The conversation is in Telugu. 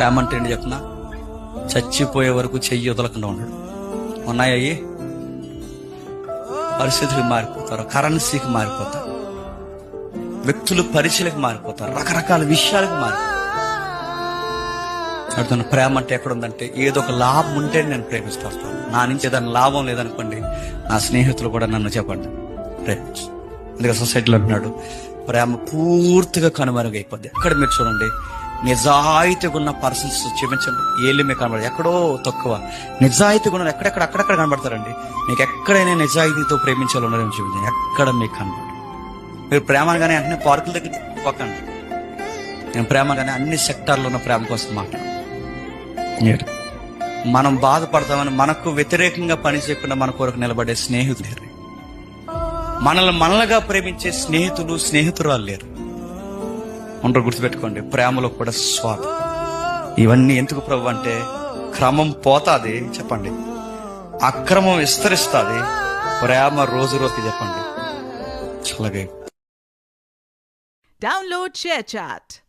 ప్రేమ అంటే ఏంటి చెప్పిన, చచ్చిపోయే వరకు చెయ్యి వదలకుండా ఉండడు. ఉన్నాయయ్యి పరిస్థితులకు మారిపోతారు, కరెన్సీకి మారిపోతారు, వ్యక్తులు పరిచయలకు మారిపోతారు, రకరకాల విషయాలకు మారిపోతారు. అడుగుతున్న ప్రేమ అంటే ఎక్కడ ఉందంటే, ఏదో ఒక లాభం ఉంటే నేను ప్రేమిస్తాను. నా నుంచి ఏదైనా లాభం లేదనుకోండి, నా స్నేహితులు కూడా నన్ను చెప్పండి ప్రేమించు. అందుకే సొసైటీలో అంటున్నాడు ప్రేమ పూర్తిగా కనుమరుగైపోద్ది. ఎక్కడ మీరు చూడండి, నిజాయితీగా ఉన్న పర్సన్స్ చూపించండి, ఏళ్ళు మీకు కనబడదు. ఎక్కడో తక్కువ నిజాయితీగా ఉన్న అక్కడక్కడ కనబడతారండి. మీకు ఎక్కడైనా నిజాయితీతో ప్రేమించాలి ఉన్నారని చూపించండి, ఎక్కడ మీకు కనబడదు. మీరు ప్రేమగానే అన్ని పార్కుల దగ్గర పోకండి. నేను ప్రేమగానే అన్ని సెక్టార్లో ఉన్న ప్రేమ కోసం మాట్లాడు. మనం బాధపడతామని మనకు వ్యతిరేకంగా పని చేయకుండా మన కొరకు నిలబడే స్నేహితులు లేరు. మనల్గా ప్రేమించే స్నేహితురాలు లేరు. ఉండరు. గుర్తుపెట్టుకోండి, ప్రేమలో కూడా స్వార్థం. ఇవన్నీ ఎందుకు ప్రభు అంటే, క్రమం పోతాది చెప్పండి, అక్రమం విస్తరిస్తుంది, ప్రేమ రోజు రోజుకి చెప్పండి చల్లగా. Download ShareChat.